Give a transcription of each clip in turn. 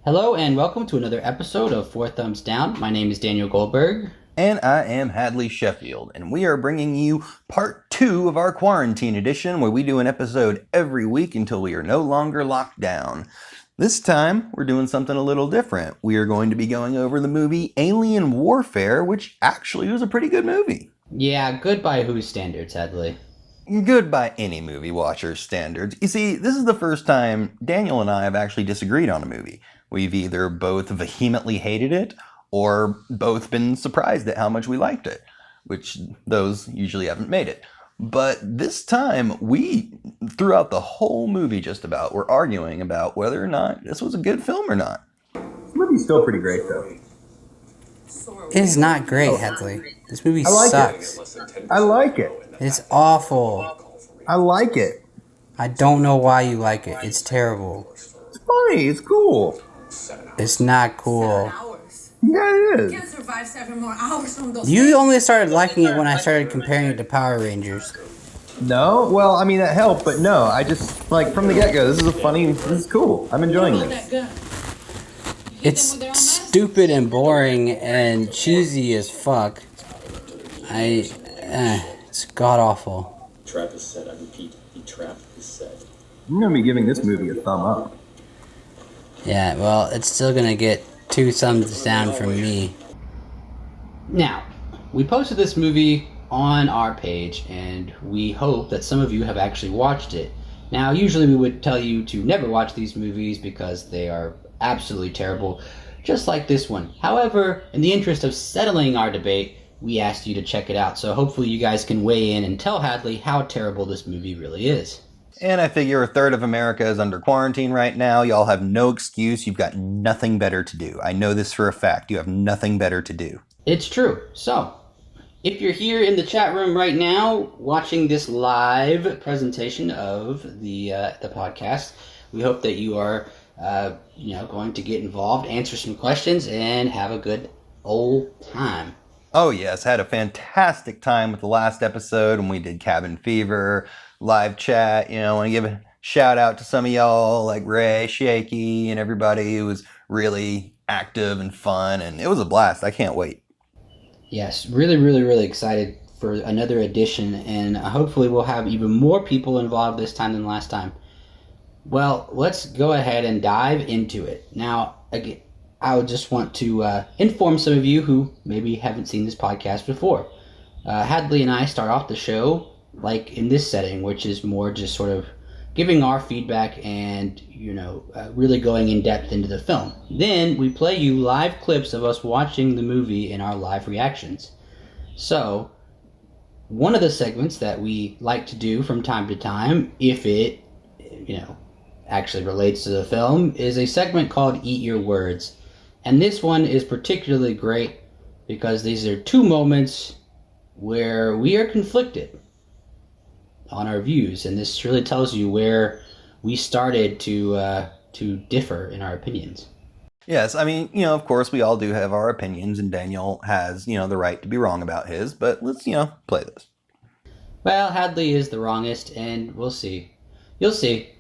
Hello and welcome to another episode of Four Thumbs Down. My name is Daniel Goldberg. And I am Hadley Sheffield, and we are bringing you part 2 of our quarantine edition, where we do an episode every week until we are no longer locked down. This time, we're doing something a little different. We are going to be going over the movie Alien Warfare, which actually was a pretty good movie. Yeah, good by whose standards, Hadley? Good by any movie watcher's standards. You see, this is the first time Daniel and I have actually disagreed on a movie. We've either both vehemently hated it, or both been surprised at how much we liked it, which those usually haven't made it. But this time, we, throughout the whole movie just about, were arguing about whether or not this was a good film or not. This movie's still pretty great, though. It is not great, Hadley. This movie sucks. I like it. It's awful. I like it. I don't know why you like it. It's terrible. It's funny. It's cool. It's not cool. Yeah, it is. Can't survive 7 more hours on those. You only started liking it when I started comparing it to Power Rangers. No? Well, I mean, that helped, but no. I just, like, from the get-go, this is cool. I'm enjoying this. It's stupid and boring and cheesy as fuck. It's god-awful. Trap is set, I repeat. The trap is set. I'm going to be giving this movie a thumb up. Yeah, well, it's still gonna get 2 thumbs down from me. Now, we posted this movie on our page, and we hope that some of you have actually watched it. Now, usually we would tell you to never watch these movies because they are absolutely terrible, just like this one. However, in the interest of settling our debate, we asked you to check it out, so hopefully you guys can weigh in and tell Hadley how terrible this movie really is. And I figure a third of America is under quarantine right now. Y'all have no excuse. You've got nothing better to do. I know this for a fact. You have nothing better to do. It's true. So, if you're here in the chat room right now watching this live presentation of the podcast, we hope that you are going to get involved, answer some questions, and have a good old time. Oh yes, had a fantastic time with the last episode when we did Cabin Fever, live chat. I want to give a shout out to some of y'all like Ray, Shaky, and everybody who was really active and fun, and it was a blast. I can't wait. Yes, really, really, really excited for another edition, and hopefully we'll have even more people involved this time than last time. Well, let's go ahead and dive into it. Now, again, I would just want to inform some of you who maybe haven't seen this podcast before. Hadley and I start off the show like in this setting, which is more just sort of giving our feedback and, really going in depth into the film. Then we play you live clips of us watching the movie in our live reactions. So, one of the segments that we like to do from time to time, if it, actually relates to the film, is a segment called Eat Your Words. And this one is particularly great because these are 2 moments where we are conflicted on our views, and this really tells you where we started to differ in our opinions. Yes, I mean, of course we all do have our opinions, and Daniel has, the right to be wrong about his, but let's, play this. Well, Hadley is the wrongest, and we'll see. You'll see.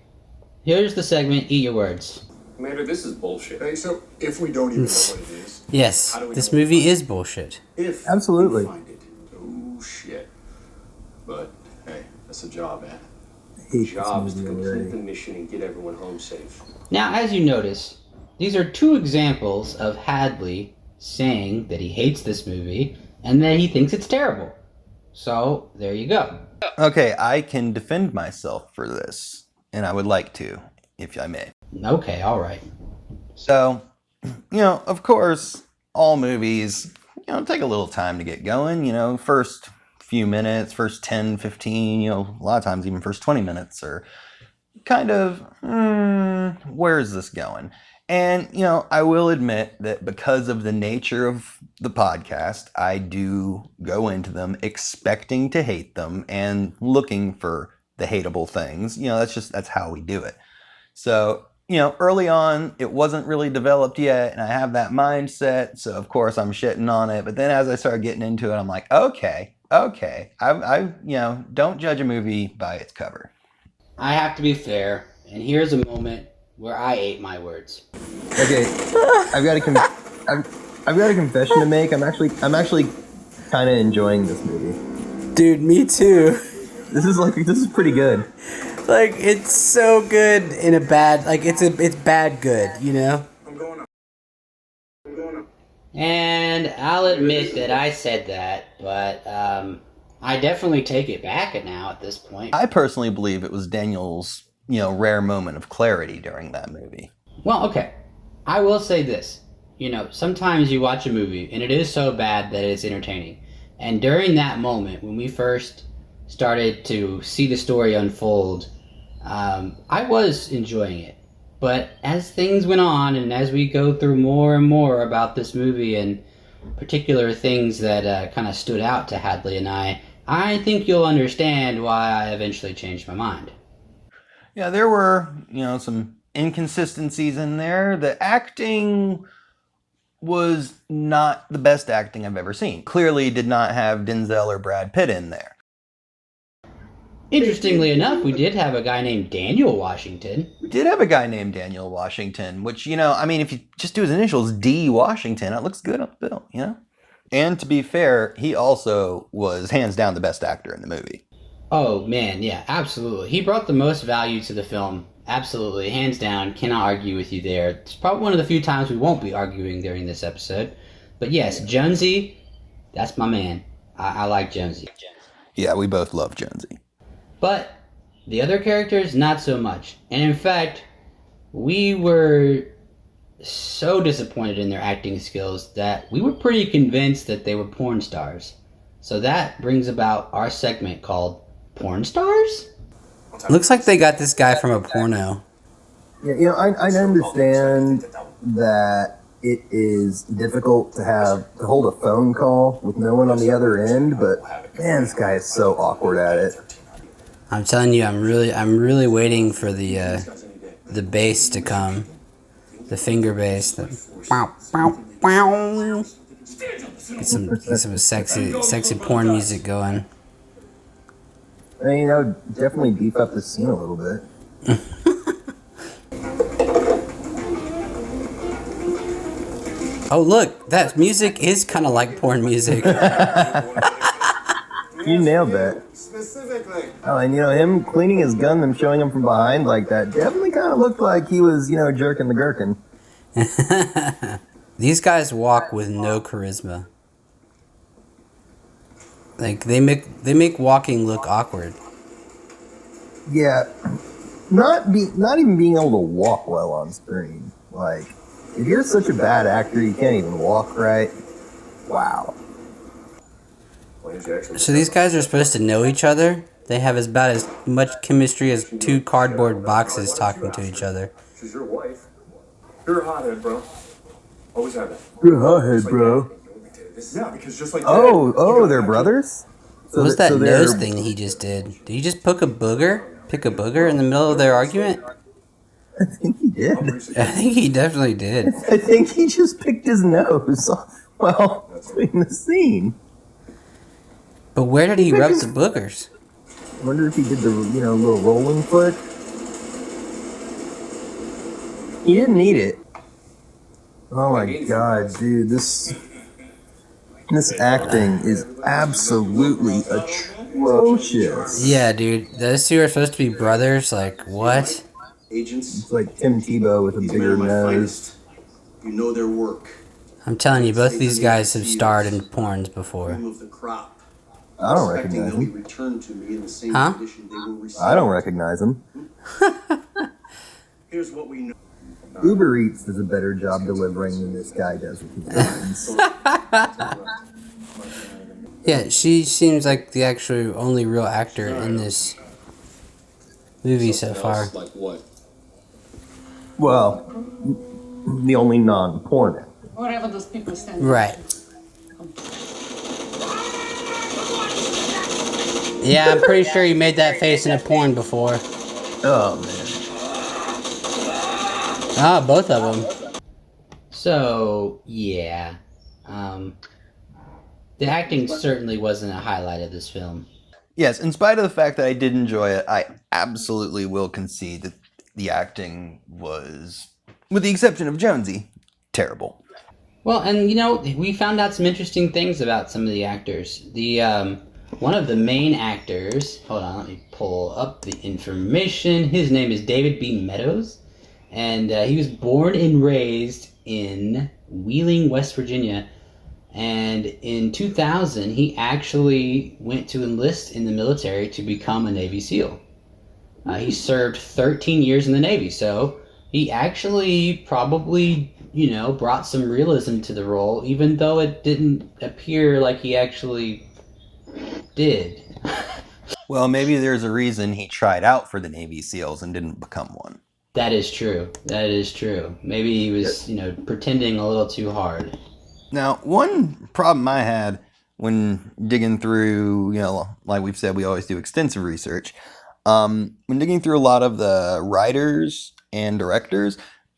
Here's the segment, Eat Your Words. Commander, this is bullshit. Hey, so if we don't even know what it is, Yes, this movie is bullshit. If Absolutely. we find it, oh shit. But hey, that's a job, man. Hate Job is this to movie complete already. the mission and get everyone home safe. Now, as you notice, these are 2 examples of Hadley saying that he hates this movie and that he thinks it's terrible. So, there you go. Okay, I can defend myself for this, and I would like to, if I may. Okay, alright. So, of course, all movies, take a little time to get going. First few minutes, first 10, 15, a lot of times even first 20 minutes are kind of, where is this going? And, I will admit that because of the nature of the podcast, I do go into them expecting to hate them and looking for the hateable things. That's how we do it. So, early on, it wasn't really developed yet, and I have that mindset, so of course I'm shitting on it. But then as I started getting into it, I'm like, okay, don't judge a movie by its cover. I have to be fair, and here's a moment where I ate my words. Okay, I've got a confession to make. I'm actually kind of enjoying this movie. Dude, me too. This is pretty good. Like, it's so good in a bad, like, it's bad good, you know? And I'll admit that I said that, but I definitely take it back now at this point. I personally believe it was Daniel's, rare moment of clarity during that movie. Well, okay. I will say this. Sometimes you watch a movie and it is so bad that it's entertaining. And during that moment, when we first started to see the story unfold, I was enjoying it. But as things went on and as we go through more and more about this movie and particular things that kind of stood out to Hadley and I think you'll understand why I eventually changed my mind. Yeah, there were, some inconsistencies in there. The acting was not the best acting I've ever seen. Clearly did not have Denzel or Brad Pitt in there. Interestingly enough, we did have a guy named Daniel Washington. We did have a guy named Daniel Washington, which, if you just do his initials, D. Washington, it looks good on the bill, And to be fair, he also was hands down the best actor in the movie. Oh, man, yeah, absolutely. He brought the most value to the film. Absolutely, hands down, cannot argue with you there. It's probably one of the few times we won't be arguing during this episode. But yes, Jonesy, that's my man. I like Jonesy. Yeah, we both love Jonesy. But the other characters, not so much. And in fact, we were so disappointed in their acting skills that we were pretty convinced that they were porn stars. So that brings about our segment called Porn Stars? Looks like they got this guy from a porno. Yeah, I understand that it is difficult to hold a phone call with no one on the other end, but man, this guy is so awkward at it. I'm telling you, I'm really waiting for the bass to come, the finger bass. Bow, bow, bow. Get some sexy porn music going. I mean, that would definitely beef up the scene a little bit. Oh look, that music is kind of like porn music. You nailed that. Specifically. Oh, and him cleaning his gun, them showing him from behind like that, definitely kind of looked like he was, jerking the gherkin. These guys walk with no charisma. Like they make walking look awkward. Yeah, not even being able to walk well on screen. Like, if you're such a bad actor, you can't even walk right. Wow. So these guys are supposed to know each other? They have about as much chemistry as two cardboard boxes talking to each other. She's your wife. You're a hothead, bro. Always have that. You're a hothead, bro. Yeah, because just like Oh, they're brothers? What was that nose thing he just did? Did he just pick a booger in the middle of their argument? I think he did. I think he definitely did. I think he just picked his nose while doing the scene. But where did he rub the boogers? I wonder if he did the, little rolling foot. He didn't eat it. Oh my god, dude, this acting is absolutely atrocious. Yeah, dude, those two are supposed to be brothers. Like, what? It's like Tim Tebow with a bigger nose. You know their work. I'm telling you, both these guys have starred in porns before. I don't recognize him. Huh? I don't recognize him. Here's what we know. Uber Eats does a better job delivering than this guy does with his lines. Yeah, she seems like the actual only real actor in this movie so far. Like what? Well, the only non-porn actor. Wherever those people stand. Right. Yeah, I'm pretty sure you made that face in a porn before. Oh, man. Ah, both of them. So, yeah. The acting certainly wasn't a highlight of this film. Yes, in spite of the fact that I did enjoy it, I absolutely will concede that the acting was With the exception of Jonesy, terrible. Well, and we found out some interesting things about some of the actors. The one of the main actors, hold on, let me pull up the information. His name is David B. Meadows, and he was born and raised in Wheeling, West Virginia. And in 2000, he actually went to enlist in the military to become a Navy SEAL. He served 13 years in the Navy, so he actually probably, brought some realism to the role, even though it didn't appear like he actually did. Well, maybe there's a reason he tried out for the Navy SEALs and didn't become one. That is true. Maybe he was, pretending a little too hard. Now, one problem I had when digging through, like we've said, we always do extensive research. When digging through a lot of the writers and directors,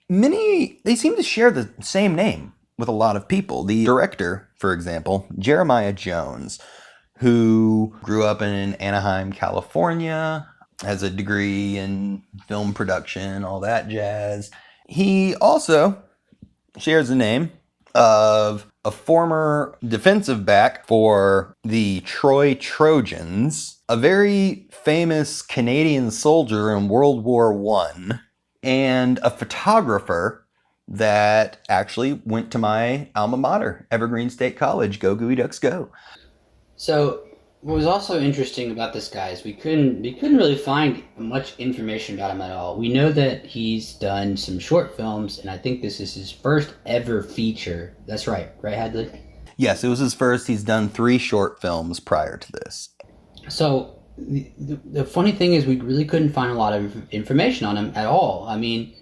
they seem to share the same name with a lot of people. The director, for example, Jeremiah Jones, who grew up in Anaheim, California, has a degree in film production, all that jazz. He also shares the name of a former defensive back for the Troy Trojans, a very famous Canadian soldier in World War I, and a photographer that actually went to my alma mater, Evergreen State College. Go Gooey Ducks go. So what was also interesting about this guy is we couldn't really find much information about him at all. We know that he's done some short films, and I think this is his first ever feature. That's right, Hadley? Yes, it was his first. He's done 3 short films prior to this. So the funny thing is we really couldn't find a lot of information on him at all. I mean,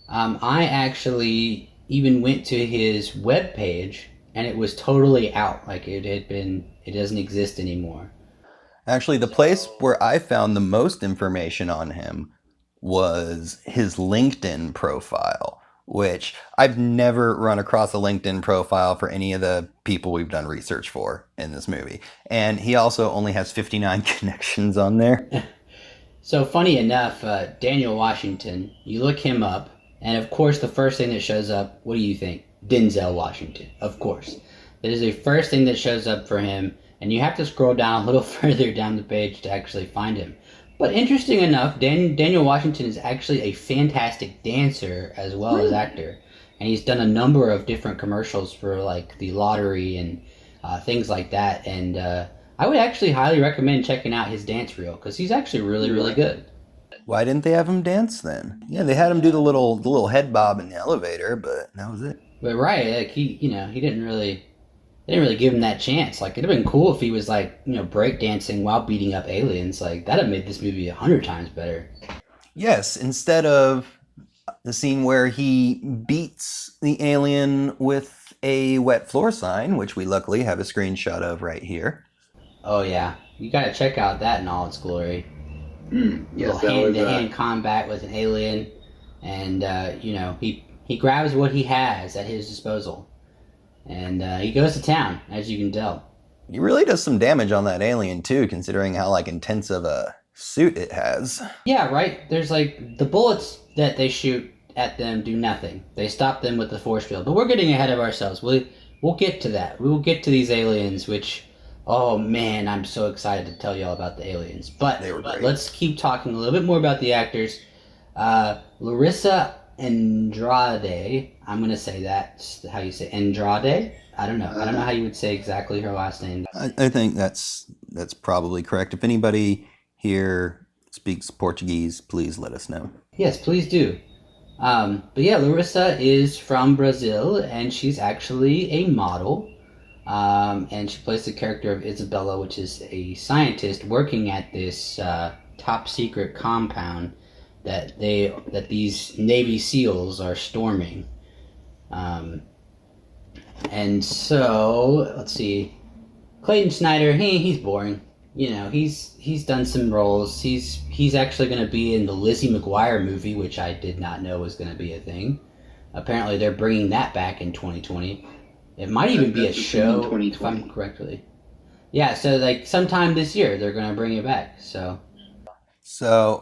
I actually even went to his webpage, and it was totally out. Like it doesn't exist anymore. Actually, the place where I found the most information on him was his LinkedIn profile, which I've never run across a LinkedIn profile for any of the people we've done research for in this movie. And he also only has 59 connections on there. So funny enough, Daniel Washington, you look him up, and of course the first thing that shows up, what do you think? Denzel Washington, of course. That is the first thing that shows up for him, and you have to scroll down a little further down the page to actually find him. But interesting enough, Daniel Washington is actually a fantastic dancer as well as actor. And he's done a number of different commercials for like the lottery and things like that. And I would actually highly recommend checking out his dance reel because he's actually really, really good. Why didn't they have him dance then? Yeah, they had him do the little head bob in the elevator, but that was it. But right, like he didn't really give him that chance. Like it'd have been cool if he was like, breakdancing while beating up aliens. Like that'd have made this movie 100 times better. Yes, instead of the scene where he beats the alien with a wet floor sign, which we luckily have a screenshot of right here. Oh yeah, you gotta check out that in all its glory. Yes, Little hand-to-hand combat with an alien, and he grabs what he has at his disposal, and he goes to town, as you can tell. He really does some damage on that alien too, considering how intense of a suit it has. Yeah, right. There's like the bullets that they shoot at them do nothing. They stop them with the force field. But we're getting ahead of ourselves. We'll get to that. We will get to these aliens, which. Oh man, I'm so excited to tell you all about the aliens. But let's keep talking a little bit more about the actors. Larissa Andrade, I'm going to say that's how you say Andrade? I don't know. I don't know how you would say exactly her last name. I think that's probably correct. If anybody here speaks Portuguese, please let us know. Yes, please do. But yeah, Larissa is from Brazil, and she's actually a model. And she plays the character of Isabella, which is a scientist working at this top secret compound that these Navy SEALs are storming. And so let's see, Clayton Snyder. He's boring. He's done some roles. He's actually going to be in the Lizzie McGuire movie, which I did not know was going to be a thing. Apparently, they're bringing that back in 2020. It might even be a show, if I'm correctly. Yeah, so like sometime this year they're going to bring it back. So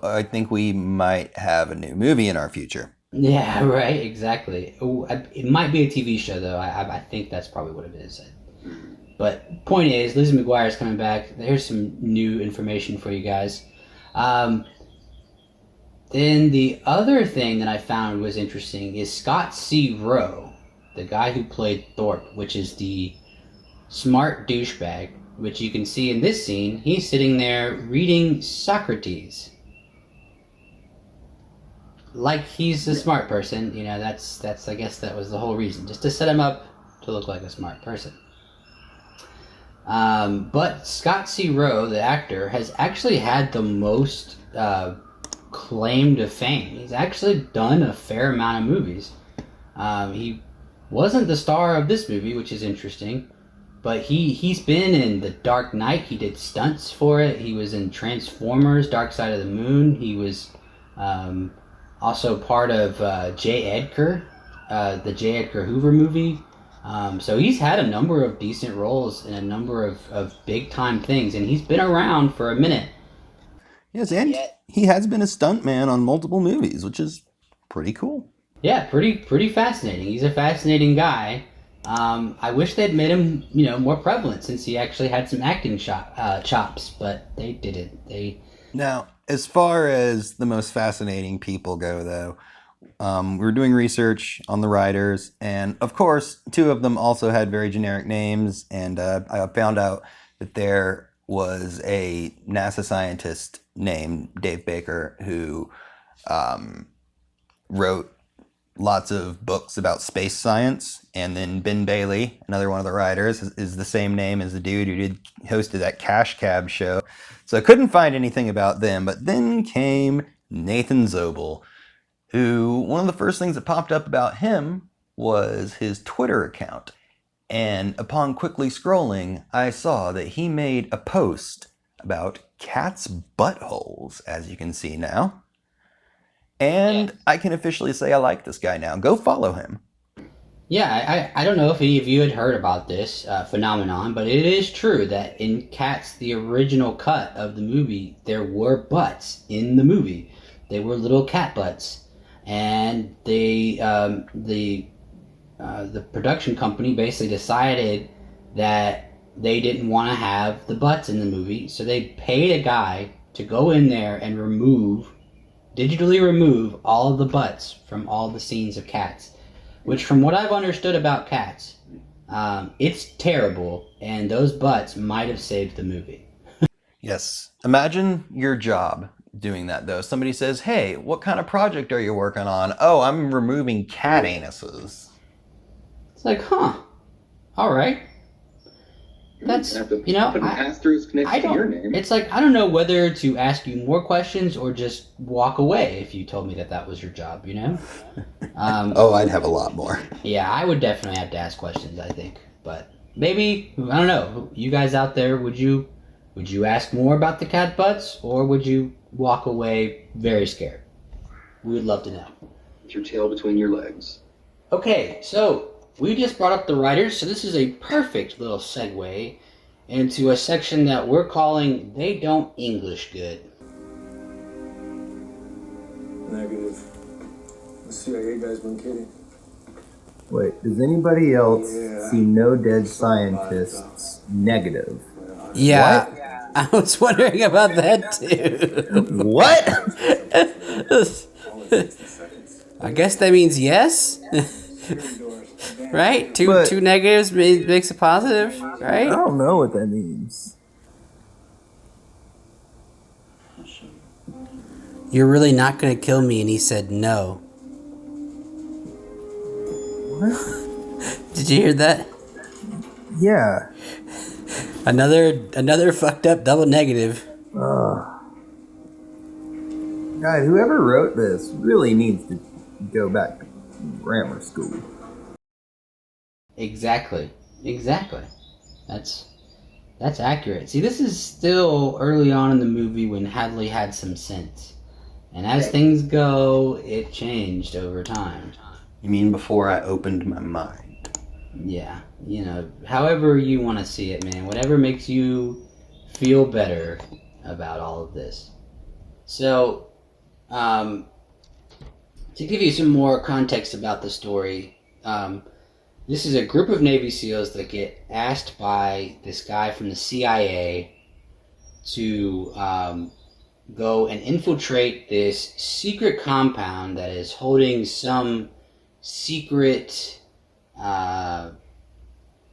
I think we might have a new movie in our future. Yeah, right, exactly. Oh, it might be a TV show, though. I think that's probably what it is. But point is, Lizzie McGuire's coming back. There's some new information for you guys. Um, then the other thing that I found was interesting is Scott C. Rowe, the guy who played Thorpe, which is the smart douchebag, which you can see in this scene. He's sitting there reading Socrates. Like he's a smart person, you know, that's I guess that was the whole reason, just to set him up to look like a smart person. But Scott C. Rowe, the actor, has actually had the most claim to fame. He's actually done a fair amount of movies. He wasn't the star of this movie, which is interesting, but he's been in The Dark Knight. He did stunts for it. He was in Transformers: Dark Side of the Moon. He was also part of J. Edgar, the J. Edgar Hoover movie. So he's had a number of decent roles in a number of big-time things, and he's been around for a minute. Yes, and he has been a stuntman on multiple movies, which is pretty cool. Yeah, pretty fascinating. He's a fascinating guy. I wish they'd made him, more prevalent, since he actually had some acting chops, but they didn't. Now, as far as the most fascinating people go, though, we were doing research on the writers, and of course, two of them also had very generic names, and I found out that there was a NASA scientist named Dave Baker who wrote lots of books about space science, and then Ben Bailey, another one of the writers, is the same name as the dude who hosted that Cash Cab show. So I couldn't find anything about them, but then came Nathan Zobel, who, one of the first things that popped up about him was his Twitter account. And upon quickly scrolling, I saw that he made a post about cats' buttholes, as you can see now. And I can officially say I like this guy now. Go follow him. Yeah, I don't know if any of you had heard about this phenomenon, but it is true that in Cats, the original cut of the movie, there were butts in the movie. They were little cat butts. And the production company basically decided that they didn't want to have the butts in the movie, so they paid a guy to go in there and digitally remove all of the butts from all the scenes of Cats, which, from what I've understood about Cats, it's terrible, and those butts might have saved the movie. Yes. Imagine your job doing that, though. Somebody says, hey, what kind of project are you working on? Oh, I'm removing cat anuses. It's like, huh, all right. That's, Put an asterisk next to your name. It's like, I don't know whether to ask you more questions or just walk away if you told me that was your job, Oh, I'd have a lot more. Yeah, I would definitely have to ask questions, I think. But maybe, I don't know, you guys out there, would you ask more about the cat butts, or would you walk away very scared? We would love to know. With your tail between your legs. Okay, so we just brought up the writers, so this is a perfect little segue into a section that we're calling They Don't English Good. Negative. The CIA guy's been kidding. Wait, does anybody else see No Dead Scientists negative? Yeah, what? I was wondering about that too. What? I guess that means yes. Right? Two negatives makes a positive, right? I don't know what that means. You're really not going to kill me, and he said no. What? Did you hear that? Yeah. Another fucked up double negative. God, whoever wrote this really needs to go back to grammar school. Exactly. That's accurate. See, this is still early on in the movie when Hadley had some sense. And as things go, it changed over time. You mean before I opened my mind? Yeah, however you want to see it, man. Whatever makes you feel better about all of this. So, To give you some more context about the story, this is a group of Navy SEALs that get asked by this guy from the CIA to go and infiltrate this secret compound that is holding some secret, some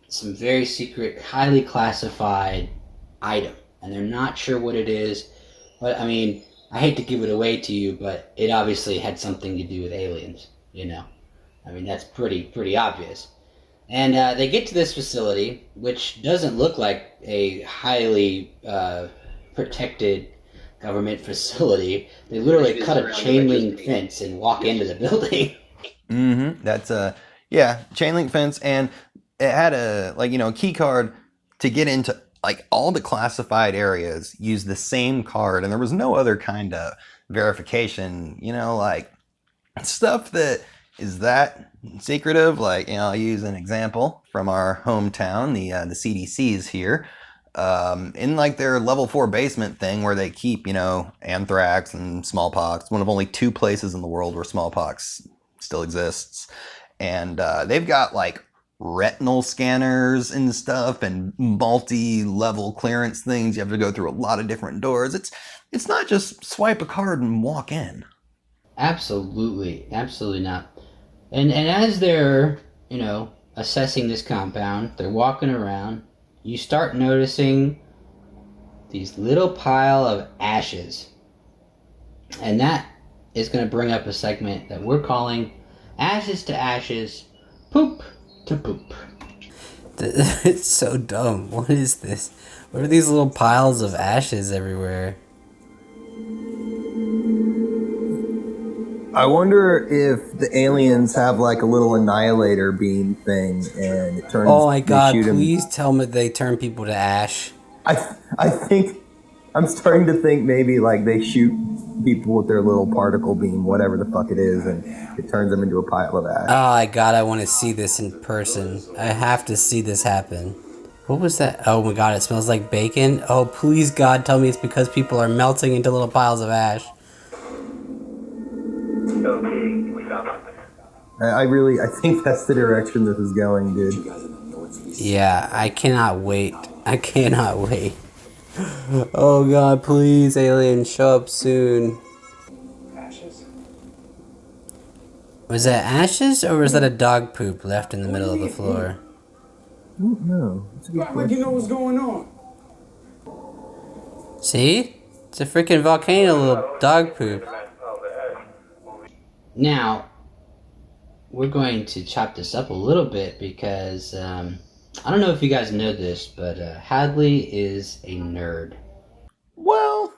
very secret, highly classified item. And they're not sure what it is. But, I mean, I hate to give it away to you, but it obviously had something to do with aliens, you know. I mean, that's pretty obvious. And they get to this facility, which doesn't look like a highly protected government facility. They literally cut a chain link fence and walk into the building. Mm-hmm. That's chain link fence, and it had a key card to get into all the classified areas. Used the same card, and there was no other kind of verification. Stuff that is that secretive. I'll use an example from our hometown, the CDC's here. In their level 4 basement thing where they keep, anthrax and smallpox, one of only 2 places in the world where smallpox still exists. And they've got retinal scanners and stuff and multi-level clearance things. You have to go through a lot of different doors. It's not just swipe a card and walk in. Absolutely not. And as they're, assessing this compound, they're walking around, you start noticing these little pile of ashes. And that is going to bring up a segment that we're calling Ashes to Ashes, Poop to Poop. It's so dumb. What is this? What are these little piles of ashes everywhere? I wonder if the aliens have a little annihilator beam thing, and it turns. Oh my god! Shoot Please tell me they turn people to ash. I think I'm starting to think maybe they shoot people with their little particle beam, whatever the fuck it is, and it turns them into a pile of ash. Oh my god! I want to see this in person. I have to see this happen. What was that? Oh my god! It smells like bacon. Oh please God, tell me it's because people are melting into little piles of ash. I think that's the direction this is going, dude. Yeah, I cannot wait. Oh god, please, aliens, show up soon. Ashes? Was that ashes, or was that a dog poop left in the middle of the floor? I don't know. It's a good question. You know what's going on? See? It's a freaking volcano, little dog poop. Now, we're going to chop this up a little bit because I don't know if you guys know this, but Hadley is a nerd. Well,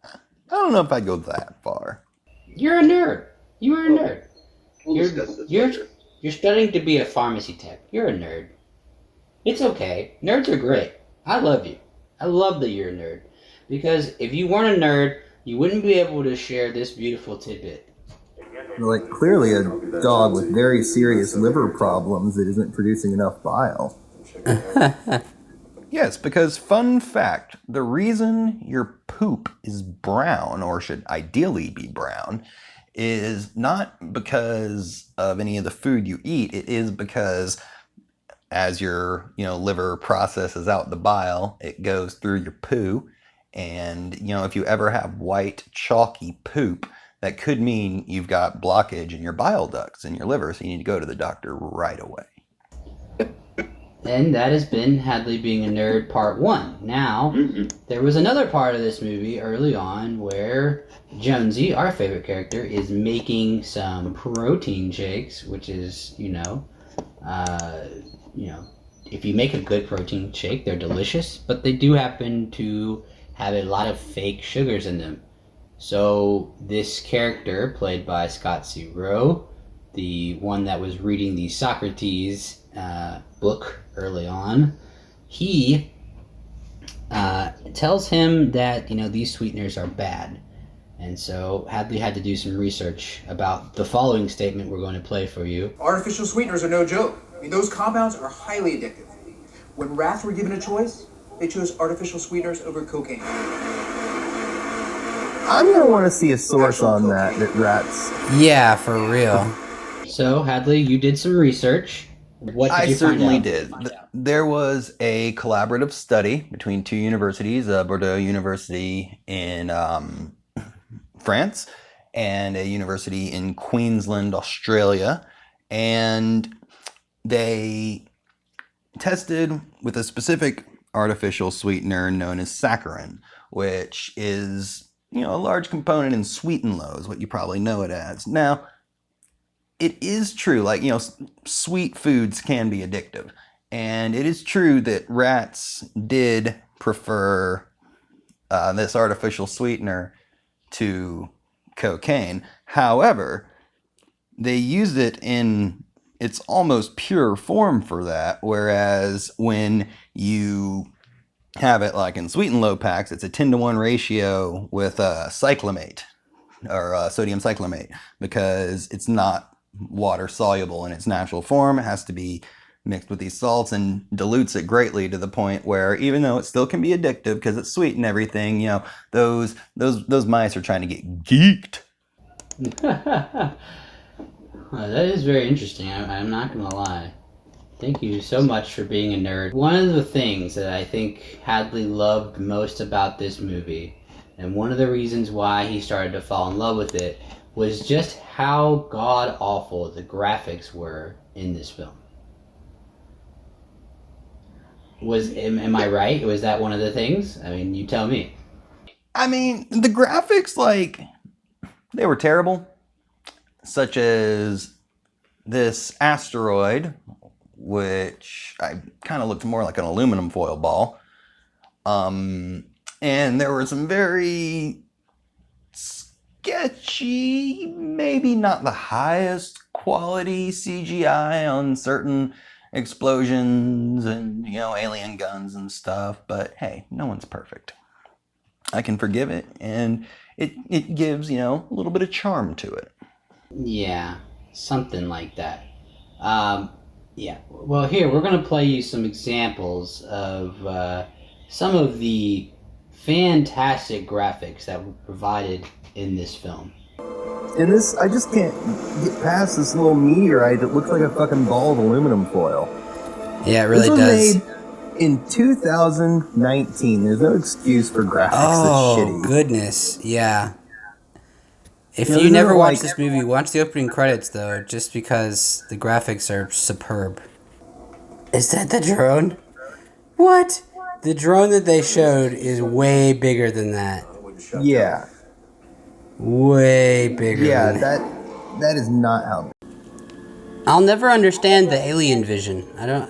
I don't know if I'd go that far. You're a nerd. You are a nerd. You're studying to be a pharmacy tech. You're a nerd. It's okay. Nerds are great. I love you. I love that you're a nerd. Because if you weren't a nerd, you wouldn't be able to share this beautiful tidbit. Clearly a dog with very serious liver problems that isn't producing enough bile. Yes, because fun fact, the reason your poop is brown, or should ideally be brown, is not because of any of the food you eat. It is because as your liver processes out the bile, it goes through your poo. And if you ever have white chalky poop, that could mean you've got blockage in your bile ducts in your liver, so you need to go to the doctor right away. And that has been Hadley being a nerd part 1. Now, there was another part of this movie early on where Jonesy, our favorite character, is making some protein shakes, which is, if you make a good protein shake, they're delicious, but they do happen to have a lot of fake sugars in them. So this character, played by Scott C. Rowe, the one that was reading the Socrates book early on, he tells him that these sweeteners are bad. And so Hadley had to do some research about the following statement we're going to play for you. Artificial sweeteners are no joke. Those compounds are highly addictive. When rats were given a choice, they chose artificial sweeteners over cocaine. I'm gonna want to see a source on that rats. Yeah, for real. So, Hadley, you did some research. What did I you find certainly out? did. There was a collaborative study between two universities, Bordeaux University in France and a university in Queensland, Australia, and they tested with a specific artificial sweetener known as saccharin, which is, a large component in sweet and low, is what you probably know it as. Now, it is true, sweet foods can be addictive. And it is true that rats did prefer this artificial sweetener to cocaine. However, they used it in its almost pure form for that, whereas when you have it like in sweet and low packs, it's a 10-to-1 ratio with cyclamate or sodium cyclamate, because it's not water soluble in its natural form. It has to be mixed with these salts and dilutes it greatly to the point where, even though it still can be addictive because it's sweet and everything, those mice are trying to get geeked. Well, that is very interesting. I'm not going to lie. Thank you so much for being a nerd. One of the things that I think Hadley loved most about this movie, and one of the reasons why he started to fall in love with it, was just how god-awful the graphics were in this film. Am I right? Was that one of the things? I mean, you tell me. I mean, the graphics, they were terrible. Such as this asteroid, which I kind of looked more like an aluminum foil ball. And there were some very sketchy, maybe not the highest quality CGI on certain explosions and, alien guns and stuff. But hey, no one's perfect. I can forgive it, and it gives, a little bit of charm to it. Yeah, something like that. Yeah. Well, here, we're going to play you some examples of some of the fantastic graphics that were provided in this film. And this, I just can't get past this little meteorite that looks like a fucking ball of aluminum foil. Yeah, it really does. This was made in 2019. There's no excuse for graphics that's shitty. Oh, goodness. Yeah. If you never watched this movie, watch the opening credits, though, just because the graphics are superb. Is that the drone? What? The drone that they showed is way bigger than that. Yeah. Way bigger Yeah, than that is not how... I'll never understand the alien vision. I don't...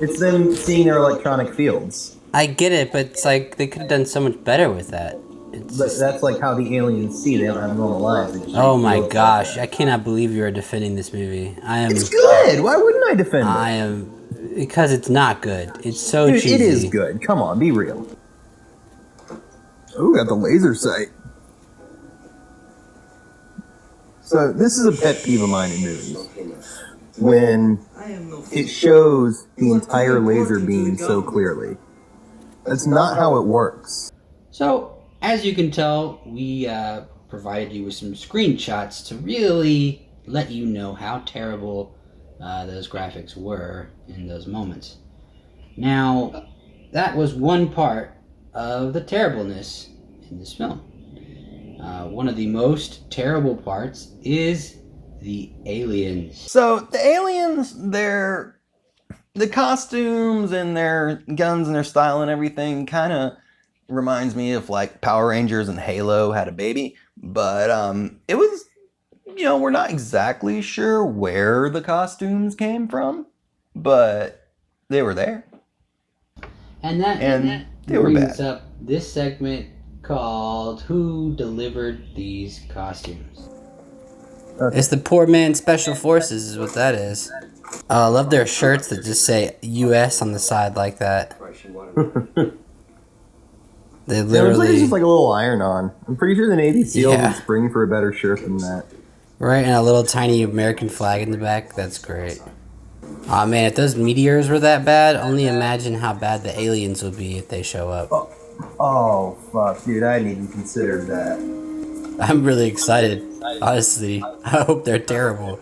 It's them seeing their electronic fields. I get it, but it's like they could have done so much better with that. But that's like how the aliens see. They don't have normal lives. Oh my gosh, I cannot believe you are defending this movie. It's good! Why wouldn't I defend it? I am... Because it's not good. It's so cheesy. It is good. Come on, be real. Oh, got the laser sight. So, this is a pet peeve of mine in movies. When it shows the entire laser beam so clearly. That's not how it works. So, as you can tell, we provided you with some screenshots to really let you know how terrible those graphics were in those moments. Now, that was one part of the terribleness in this film. One of the most terrible parts is the aliens. So the aliens, the costumes and their guns and their style and everything kind of reminds me of like Power Rangers and Halo had a baby. But it was, we're not exactly sure where the costumes came from, but they were there. And that they were brings bad. up this segment called Who Delivered These Costumes? It's the poor man's special forces is what that is. I love their shirts that just say U.S. on the side like that. They literally... It's just like a little iron-on. I'm pretty sure the Navy SEALs Yeah. would spring for a better shirt than that. Right, and a little tiny American flag in the back. That's great. Aw, man, if those meteors were that bad, only imagine how bad the aliens would be if they show up. Oh, fuck, dude, I hadn't even considered that. I'm really excited. Honestly, I hope they're terrible,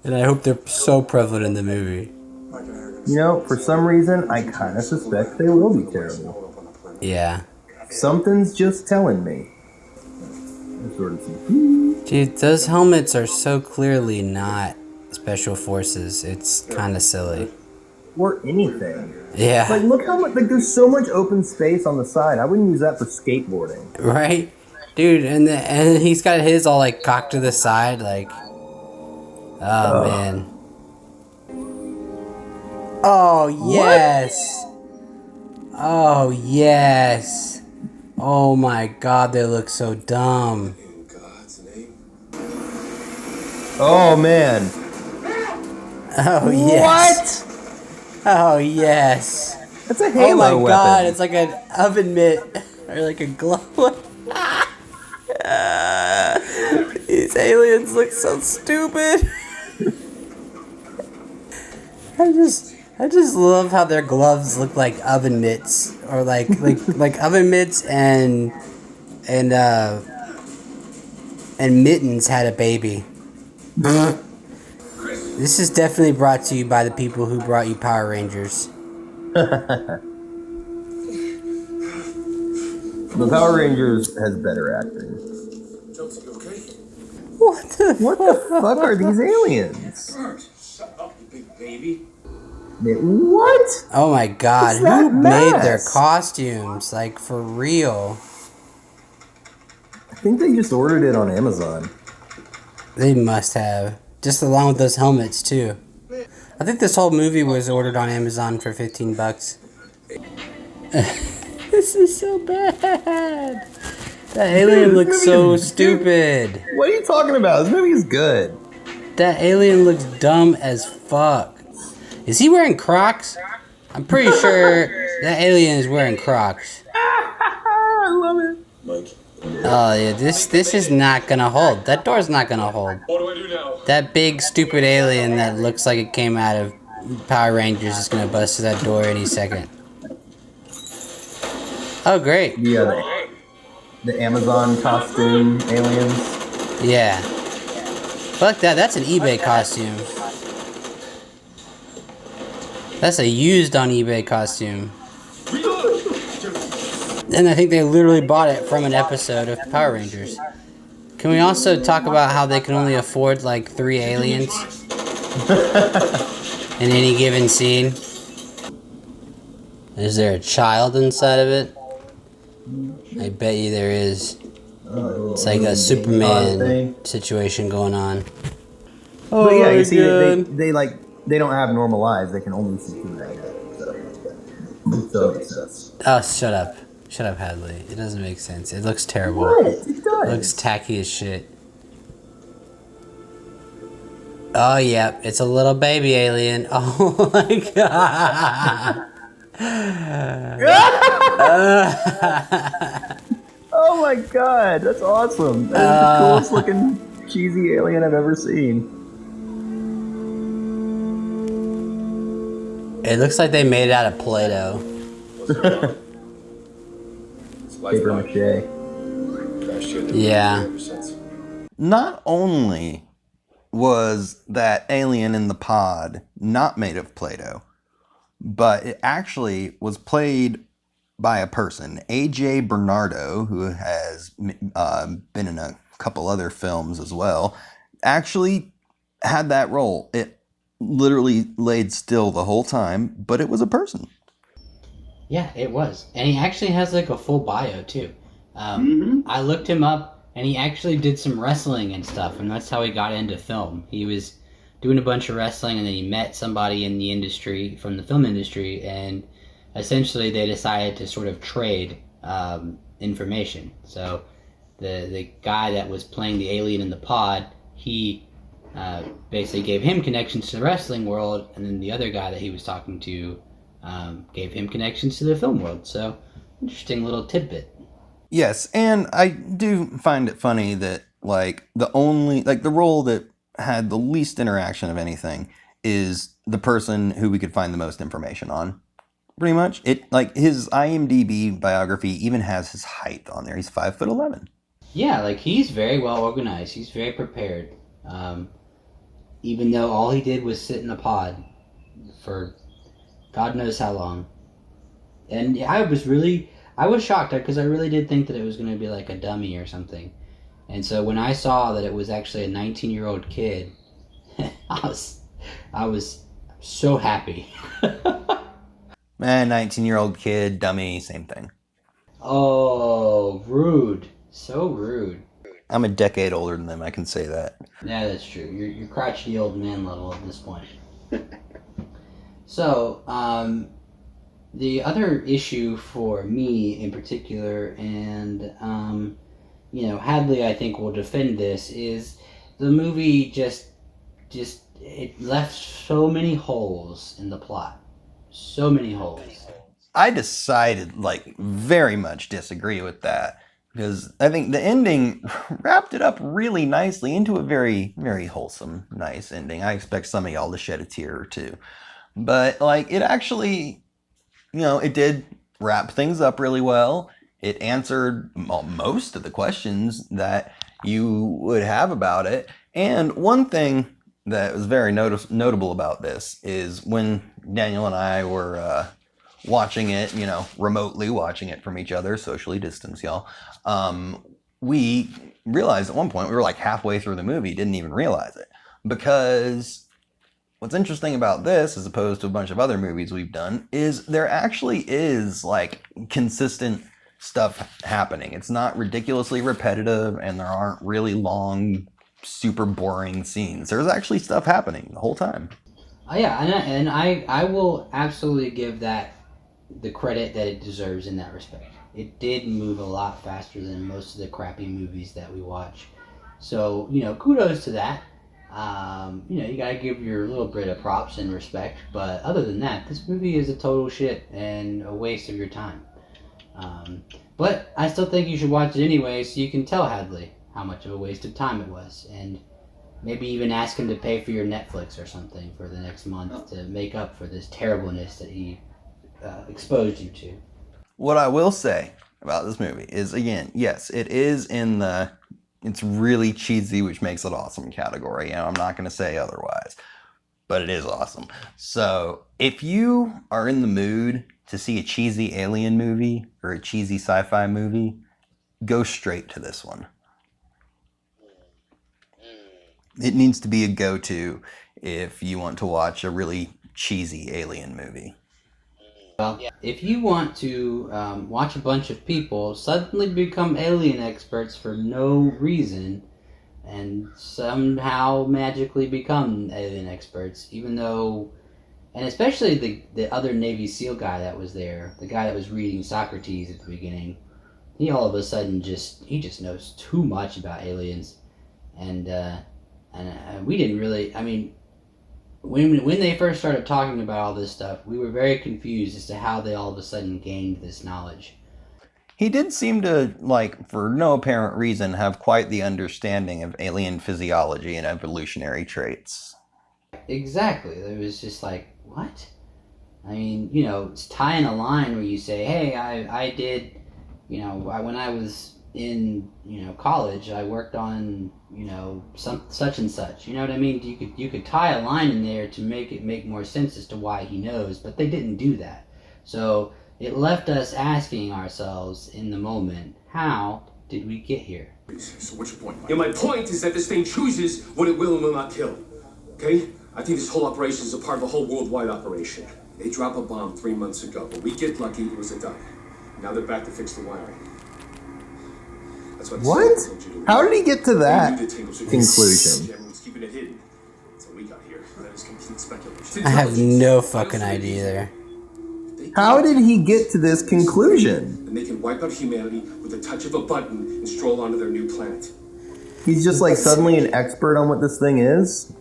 and I hope they're so prevalent in the movie. You know, for some reason, I kind of suspect they will be terrible. Yeah. Something's just telling me. Sort of some... Dude, those helmets are so clearly not special forces. It's kind of silly. Or anything. Yeah. Like, look how much, like, there's so much open space on the side. I wouldn't use that for skateboarding. Right? Dude, and he's got his all, like, cocked to the side, like... Oh, man. Oh, yes! Oh, yes! Oh, my God, they look so dumb. In God's name. Oh, man. Oh, yes. What? Oh, yes. That's a Halo Oh, my weapon. God, it's like an oven mitt. Or like a glove. These aliens look so stupid. I just love how their gloves look like oven mitts, or like oven mitts and mittens had a baby. This is definitely brought to you by the people who brought you Power Rangers. The Power Rangers has better acting. Chelsea, you okay? What the Fuck are these aliens? Shut up, you big baby. What? Oh my God! What's that Who made their mess? costumes? Like, for real? I think they just ordered it on Amazon. They must have. Just along with those helmets too. I think this whole movie was ordered on Amazon for $15. This is so bad. That alien Dude, looks this so movie is- stupid. What are you talking about? This movie is good. That alien looks dumb as fuck. Is he wearing Crocs? I'm pretty sure that alien is wearing Crocs. I love it. Mike. Oh yeah, this is not gonna hold. That door's not gonna hold. What do I do now? That big stupid alien that looks like it came out of Power Rangers is gonna bust through that door any second. Oh great. Yeah, the Amazon costume aliens. Yeah. Fuck that, that's an eBay costume. That's a used on eBay costume. And I think they literally bought it from an episode of Power Rangers. Can we also talk about how they can only afford like 3 aliens in any given scene? Is there a child inside of it? I bet you there is. It's like a Superman situation going on. But yeah, you see, God. they don't have normal eyes. They can only see through that. So it makes sense. Oh, shut up. Shut up, Hadley. It doesn't make sense. It looks terrible. What? It It does. looks tacky as shit. Oh, yeah. It's a little baby alien. Oh, my God. Oh my god, that's awesome. That is the coolest looking cheesy alien I've ever seen. It looks like they made it out of Play-Doh. Paper mache. Yeah. Not only was that alien in the pod not made of Play-Doh, but it actually was played by a person, A.J. Bernardo, who has been in a couple other films as well, actually had that role. It literally laid still the whole time, but it was a person. Yeah, it was. And he actually has like a full bio too. I looked him up and he actually did some wrestling and stuff, and that's how he got into film. He was doing a bunch of wrestling and then he met somebody in the industry, from the film industry, and essentially they decided to sort of trade information. So the guy that was playing the alien in the pod, he basically gave him connections to the wrestling world, and then the other guy that he was talking to gave him connections to the film world. So, interesting little tidbit. Yes, and I do find it funny that the role that had the least interaction of anything is the person who we could find the most information on. pretty much. It like his IMDb biography even has his height on there. He's 5'11". Yeah, like he's very well organized. He's very prepared. Even though all he did was sit in a pod for God knows how long. And yeah, I was shocked because I really did think that it was going to be like a dummy or something. And so when I saw that it was actually a 19-year-old kid, I was so happy. Man, 19-year-old kid, dummy, same thing. Oh, rude. So rude. I'm a decade older than them, I can say that. Yeah, that's true. You're crotchety old man level at this point. So, the other issue for me in particular, and, Hadley, I think, will defend this, is the movie just it left so many holes in the plot. So many holes. I decided, very much disagree with that. Because I think the ending wrapped it up really nicely into a very, very wholesome, nice ending. I expect some of y'all to shed a tear or two. But, it actually, it did wrap things up really well. It answered most of the questions that you would have about it. And one thing that was very notable about this is when Daniel and I were watching it, remotely watching it from each other, socially distanced, y'all. We realized at one point, we were halfway through the movie, didn't even realize it. Because what's interesting about this, as opposed to a bunch of other movies we've done, is there actually is, consistent stuff happening. It's not ridiculously repetitive, and there aren't really long, super boring scenes. There's actually stuff happening the whole time. Oh, yeah, and I will absolutely give that the credit that it deserves in that respect. It did move a lot faster than most of the crappy movies that we watch. So, kudos to that. You gotta give your little bit of props and respect. But other than that, this movie is a total shit and a waste of your time. But I still think you should watch it anyway so you can tell Hadley how much of a waste of time it was. And maybe even ask him to pay for your Netflix or something for the next month to make up for this terribleness that he exposed you to. What I will say about this movie is, again, yes, it is in the it's really cheesy, which makes it awesome category. I'm not going to say otherwise, but it is awesome. So if you are in the mood to see a cheesy alien movie or a cheesy sci-fi movie, go straight to this one. It needs to be a go-to if you want to watch a really cheesy alien movie. Well, if you want to watch a bunch of people suddenly become alien experts for no reason and somehow magically become alien experts, even though, and especially the other Navy SEAL guy that was there, the guy that was reading Socrates at the beginning, he all of a sudden just knows too much about aliens, and we didn't really, when they first started talking about all this stuff, we were very confused as to how they all of a sudden gained this knowledge. He did seem to, for no apparent reason, have quite the understanding of alien physiology and evolutionary traits. Exactly. It was just what? It's tying a line where you say, hey, I did, when I was in, college, I worked on, such and such. You know what I mean? You could tie a line in there to make it make more sense as to why he knows, but they didn't do that. So it left us asking ourselves in the moment, how did we get here? So what's your point, Mike? Yeah, my point is that this thing chooses what it will and will not kill. Okay? I think this whole operation is a part of a whole worldwide operation. They drop a bomb 3 months ago, but we get lucky, it was a duck. Now they're back to fix the wiring. That's What? How did he get to that conclusion? Everyone's keeping it hidden. That's how we got here. That is complete speculation. I have no fucking idea there. How did he get to this conclusion? And they can wipe out humanity with a touch of a button and stroll onto their new planet. He's just suddenly an expert on what this thing is?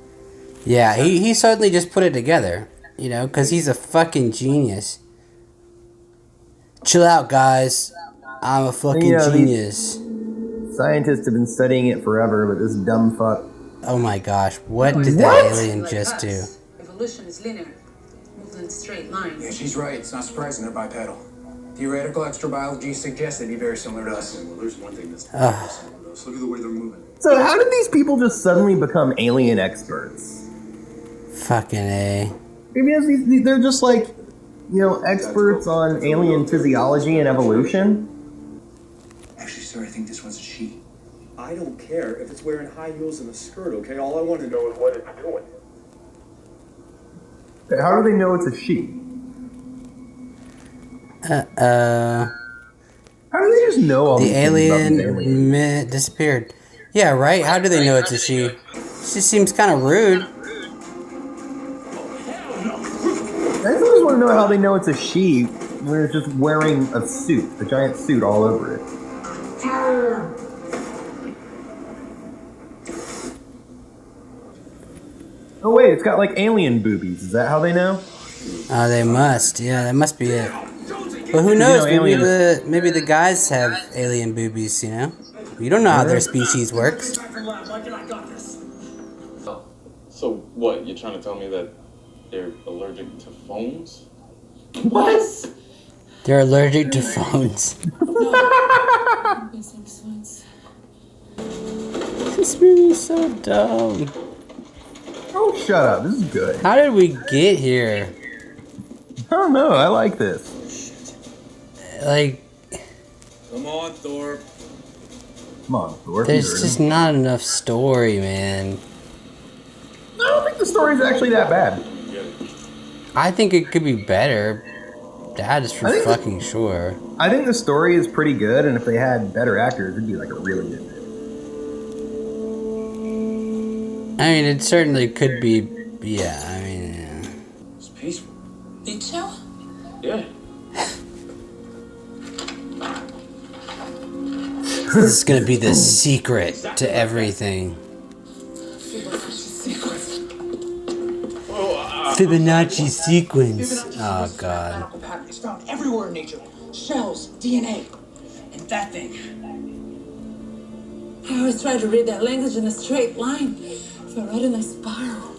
Yeah, he suddenly just put it together, because he's a fucking genius. Chill out, guys. I'm a fucking genius. Scientists have been studying it forever, but this dumb fuck. Oh my gosh, what did that alien just do? Evolution is linear. Move to in a straight line. Yeah, she's right. It's not surprising they're bipedal. Theoretical extrabiology suggests they'd be very similar to us. Well, there's one thing that's very similar to us. Look at the way they're moving. So how did these people just suddenly become alien experts? Fucking A. Because they're just like, experts on alien physiology and evolution. Actually, sir, I think this one's a she. I don't care if it's wearing high heels and a skirt, okay? All I want to know is what it's doing. How do they know it's a she? How do they just know all The these things about these aliens? alien disappeared. Yeah, right? How do they know it's a she? She seems kind of rude. I just want to know how they know it's a she when it's just wearing a suit, a giant suit all over it. Oh wait, it's got like alien boobies. Is that how they know? Oh, they must. Yeah, that must be it. But who knows? Maybe the guys have alien boobies, you know? You don't know how their species works. So what, you're trying to tell me that they're allergic to phones? What? They're allergic to phones. This movie's so dumb. Oh, shut up. This is good. How did we get here? I don't know. I like this. Like, Come on, Thor. Come on, Thor. there's just not enough story, man. I don't think the story's actually that bad. I think it could be better. That is for I think fucking sure. I think the story is pretty good, and if they had better actors, it'd be like a really good movie. I mean, it certainly could be. Yeah, I mean, yeah. It's peaceful. Think so? Yeah. This is gonna be the secret to everything. Fibonacci sequence. Oh god. It's found everywhere in nature. Shells, DNA, and that thing. I always try to read that language in a straight line. If I read in a spiral.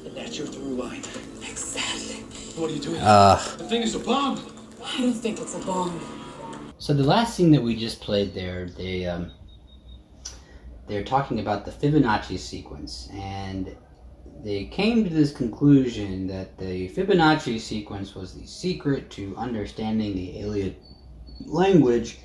And that's your through line. Exactly. What are you doing? Ugh. The thing is a bomb. I don't think it's a bomb. So the last scene that we just played there, they're talking about the Fibonacci sequence, and they came to this conclusion that the Fibonacci sequence was the secret to understanding the alien language,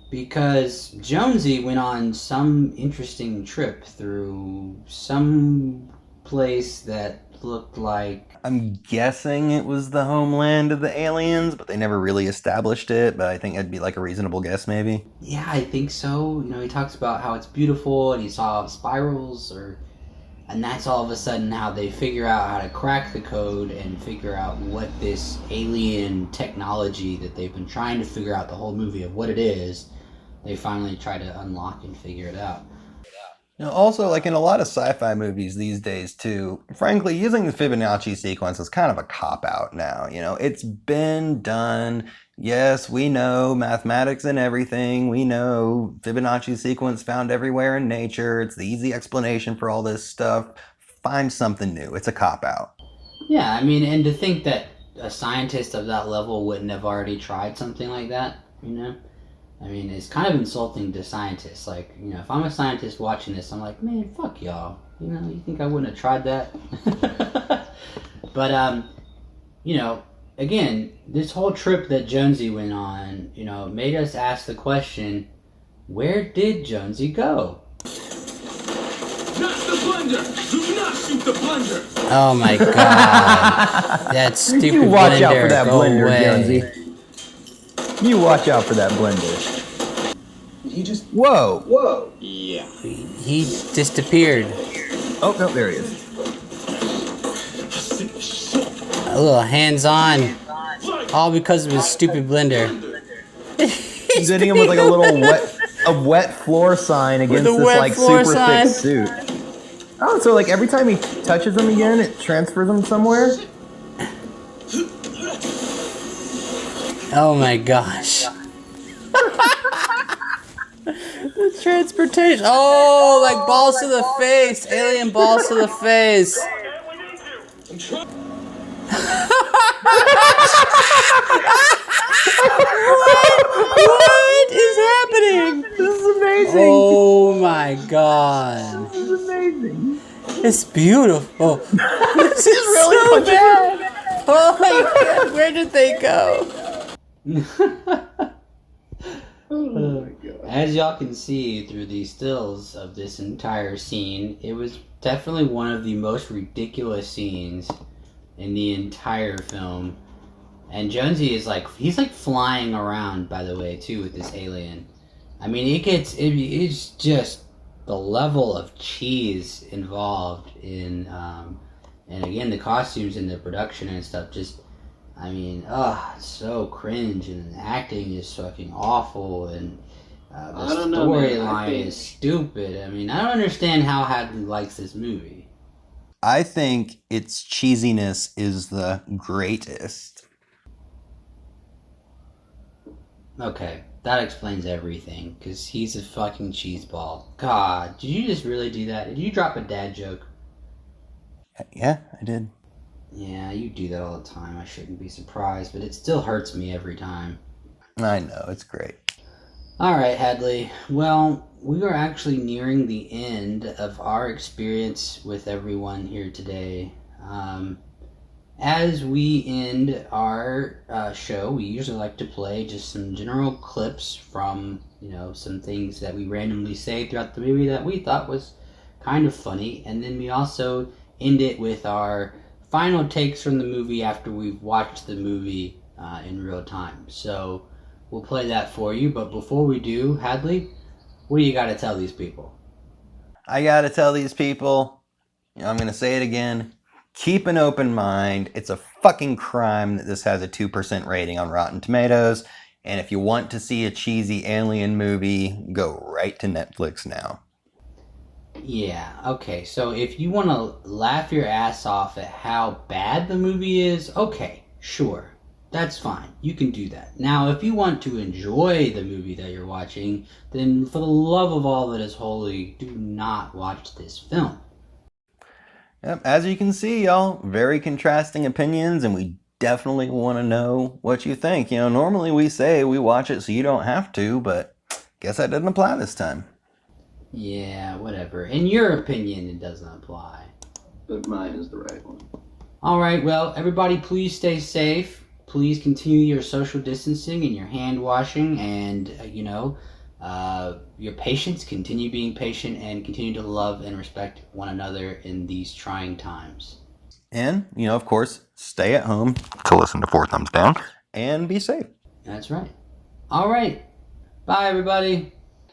because Jonesy went on some interesting trip through some place that looked like... I'm guessing it was the homeland of the aliens, but they never really established it, but I think it'd be like a reasonable guess maybe. Yeah, I think so. You know, he talks about how it's beautiful and he saw spirals, and that's all of a sudden how they figure out how to crack the code and figure out what this alien technology that they've been trying to figure out the whole movie of what it is, they finally try to unlock and figure it out. Also, like in a lot of sci-fi movies these days too, frankly, using the Fibonacci sequence is kind of a cop-out now. You know, it's been done. Yes, we know mathematics and everything. We know Fibonacci sequence found everywhere in nature. It's the easy explanation for all this stuff. Find something new. It's a cop-out. Yeah, I mean, and to think that a scientist of that level wouldn't have already tried something like that, you know? I mean, it's kind of insulting to scientists. Like, you know, if I'm a scientist watching this, I'm like, man, fuck y'all. You know, you think I wouldn't have tried that? But, you know, again, this whole trip that Jonesy went on, you know, made us ask the question, where did Jonesy go? Not the blender! Do not shoot the blender! Oh my god. That stupid You watch blender. out for that Go blender, away. Jonesy. You watch out for that blender. He just. Whoa. Whoa. Yeah. He disappeared. Oh, no, there he is. A little hands-on. All because of his stupid blender. He's hitting him with like a wet floor sign against a this wet like floor super sign. thick suit. Oh, so like every time he touches him again, it transfers him somewhere? Oh my gosh. The transportation. Oh, like balls to the face. Alien balls to the face. What is happening? This is amazing. Oh my god. This is amazing. It's beautiful. This is really so bad. Oh my god, where did they go? As y'all can see through the stills of this entire scene, it was definitely one of the most ridiculous scenes in the entire film. And Jonesy is he's flying around, by the way, too, with this alien. I mean, it's just the level of cheese involved in, and again, the costumes and the production and stuff just, I mean, it's so cringe, and the acting is fucking awful, and the storyline is stupid. I mean, I don't understand how Hadley likes this movie. I think its cheesiness is the greatest. Okay, that explains everything, because he's a fucking cheeseball. God, did you just really do that? Did you drop a dad joke? Yeah, I did. Yeah, you do that all the time. I shouldn't be surprised, but it still hurts me every time. I know, it's great. Alright, Hadley. Well, we are actually nearing the end of our experience with everyone here today. As we end our show, we usually like to play just some general clips from, some things that we randomly say throughout the movie that we thought was kind of funny. And then we also end it with our final takes from the movie after we've watched the movie in real time. So we'll play that for you. But before we do, Hadley, what do you got to tell these people? I gotta tell these people, I'm gonna say it again, keep an open mind. It's a fucking crime that this has a 2% rating on Rotten Tomatoes. And if you want to see a cheesy alien movie, go right to Netflix now. Yeah, okay, so if you want to laugh your ass off at how bad the movie is, okay, sure, that's fine, you can do that. Now, if you want to enjoy the movie that you're watching, then for the love of all that is holy, do not watch this film. Yep, as you can see, y'all, very contrasting opinions, and we definitely want to know what you think. Normally we say we watch it so you don't have to, but guess that doesn't apply this time. Yeah, whatever. In your opinion, it doesn't apply. But mine is the right one. Alright, well, everybody please stay safe. Please continue your social distancing and your hand washing, and, your patience. Continue being patient and continue to love and respect one another in these trying times. And, of course, stay at home to listen to Four Thumbs Down and be safe. That's right. Alright. Bye, everybody.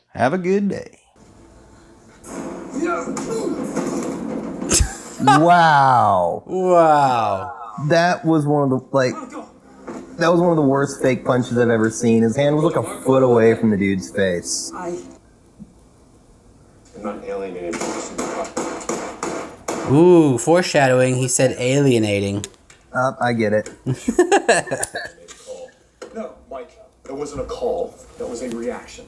Have a good day. Wow. Wow. That was one of the worst fake punches I've ever seen. His hand was like a foot away from the dude's face. I'm not alienating. Ooh, foreshadowing. He said alienating. I get it. No, Mike, that wasn't a call. That was a reaction.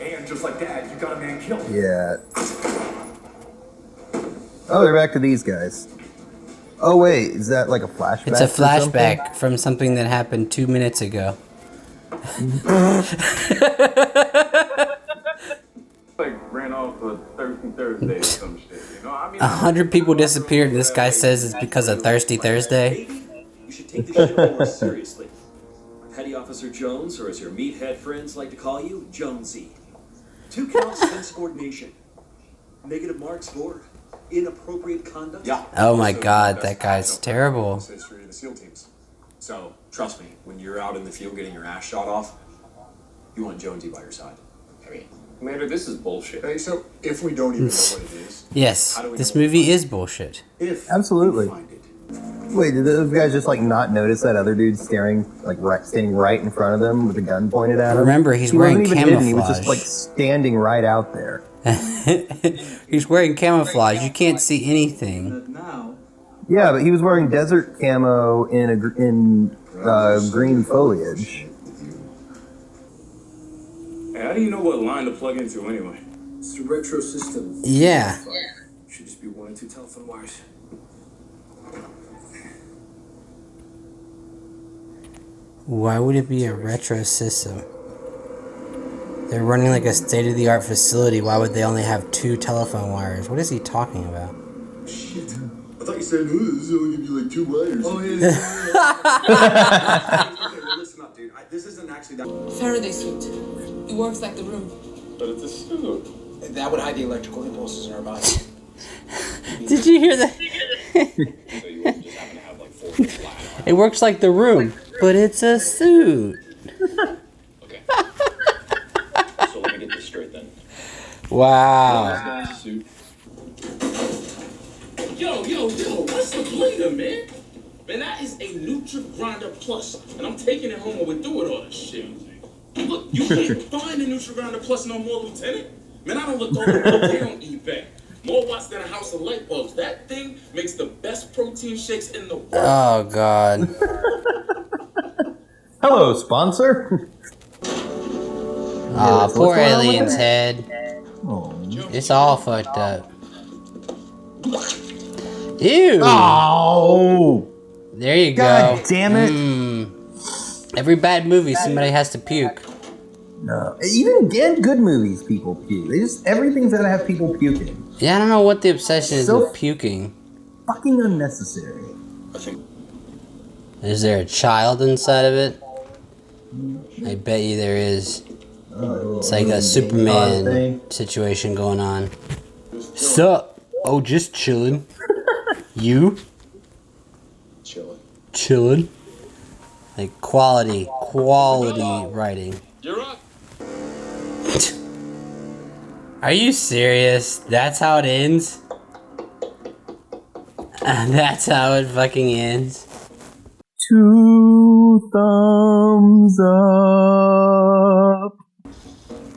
And just like that, you got a man killed. Yeah. Oh, they're back to these guys. Oh, wait, is that like a flashback? It's a or something? flashback from something that happened 2 minutes ago. Ran off a Thirsty Thursday or some shit, 100 people disappeared. This guy says it's because of Thirsty Thursday. You should take this shit more seriously. Petty Officer Jones, or as your meathead friends like to call you, Jonesy. 2 counts of insubordination. Negative marks for inappropriate conduct. Yeah. Oh my god, that guy's terrible. History of the SEAL teams. So, trust me, when you're out in the field getting your ass shot off, you want Jonesy by your side. I mean, Commander, this is bullshit. Hey, so if we don't even know what it is, Yes, how do we this know movie is bullshit. if Absolutely. we find it, Wait, did those guys just like not notice that other dude standing right in front of them with a gun pointed at him? Remember, he's wearing wasn't even hidden, he was just camouflage. like standing right out there. He's wearing camouflage. You can't see anything. Yeah, but he was wearing desert camo in green foliage. Hey, how do you know what line to plug into anyway? It's the retro system. Yeah. Should just be 1 and 2 telephone wires. Why would it be a retro system? They're running like a state-of-the-art facility. Why would they only have 2 telephone wires? What is he talking about? Shit. I thought you said, this is only give you like 2 wires. Oh, yeah. Okay, well, listen up, dude. This isn't actually that. Faraday suit. It works like the room. But it's a suit. That would hide the electrical impulses in our body. Did you hear that? So you wouldn't just happen to have like 4 flat. It works like the room, but it's a suit. Okay. So let me get this straight then. Wow. This guy's a suit. Yo, what's the bleeder, man? Man, that is a Nutri-Grinder Plus, and I'm taking it home when we're doing all this shit. Look, you can't find a Nutri-Grinder Plus no more, Lieutenant. Man, I don't look all the way on eBay. More watts than a house of light bulbs. That thing makes the best protein shakes in the world. Oh, God. Hello, sponsor. Aw, What's poor going on with alien's that? head. It's all fucked up. Ew. Oh, There you God go. damn it. Every bad movie, somebody has to puke. No, even good movies, people puke. Everything's gotta have people puking. Yeah, I don't know what the obsession is So- with puking. Fucking unnecessary. Is there a child inside of it? I bet you there is. It's like a Superman situation going on. Sup? Oh, just chillin'. You? Chillin'. Like quality writing. You're up. Are you serious? That's how it ends? That's how it fucking ends? 2 thumbs up.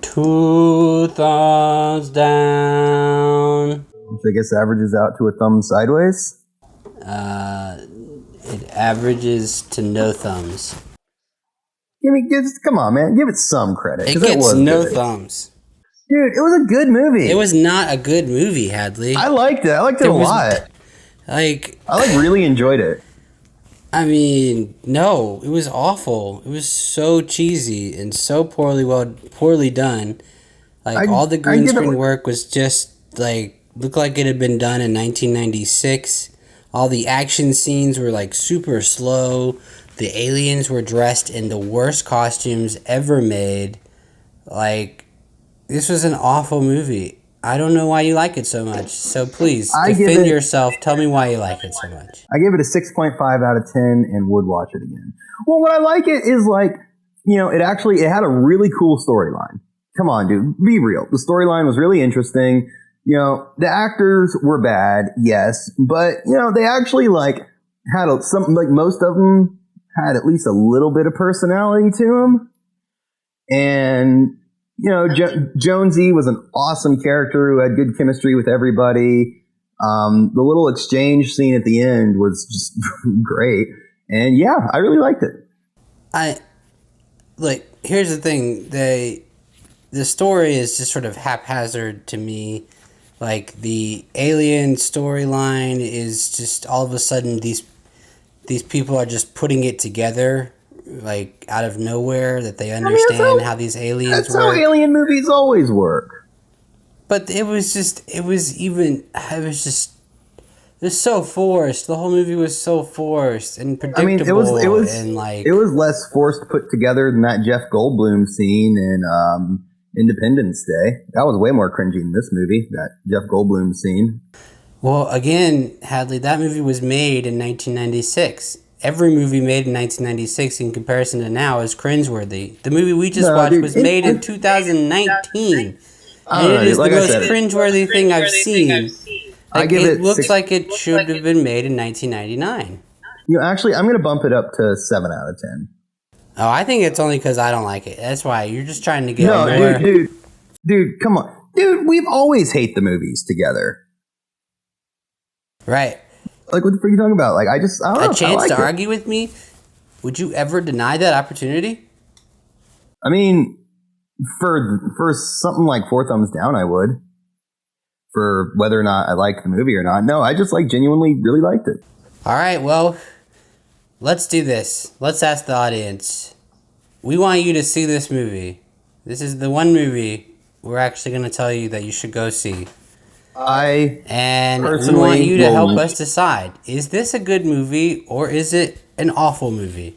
2 thumbs down. Which I guess averages out to a thumb sideways. It averages to no thumbs. Come on, man. Give it some credit. It 'cause gets was no good. thumbs. Dude, it was a good movie. It was not a good movie, Hadley. I liked it. I liked it a lot. Like, I really enjoyed it. I mean, no, it was awful. It was so cheesy and so poorly done. Like, all the green screen work was just like looked like it had been done in 1996. All the action scenes were like super slow. The aliens were dressed in the worst costumes ever made. Like, this was an awful movie. I don't know why you like it so much. So please, defend yourself. Tell me why you like it so much. I gave it a 6.5 out of 10 and would watch it again. Well, what I like it is like, it had a really cool storyline. Come on, dude. Be real. The storyline was really interesting. The actors were bad, yes, but, they actually had most of them had at least a little bit of personality to them. And, Jonesy was an awesome character who had good chemistry with everybody. The little exchange scene at the end was just great. And yeah, I really liked it. Here's the thing. The story is just sort of haphazard to me. Like, the alien storyline is just all of a sudden these people are just putting it together, like, out of nowhere, that they understand how these aliens work. That's how alien movies always work. But it was so forced. The whole movie was so forced and predictable. I mean, it was less forced put together than that Jeff Goldblum scene in Independence Day. That was way more cringy than this movie, that Jeff Goldblum scene. Well, again, Hadley, that movie was made in 1996. Every movie made in 1996 in comparison to now is cringeworthy. The movie we just watched was made in 2019. And it is the most cringeworthy thing I've seen. I give it. Looks like it should have been made in 1999. Actually, I'm going to bump it up to 7 out of 10. Oh, I think it's only because I don't like it. That's why you're just trying to get No, more. dude, come on, dude. We've always hate the movies together. Right. Like, what the freak are you talking about? Like, I don't know. A chance to argue with me? Would you ever deny that opportunity? I mean, for something like Four Thumbs Down, I would. For whether or not I like the movie or not. No, I just genuinely really liked it. All right, well, let's do this. Let's ask the audience. We want you to see this movie. This is the one movie we're actually going to tell you that you should go see. And we want you to help us decide. Is this a good movie or is it an awful movie?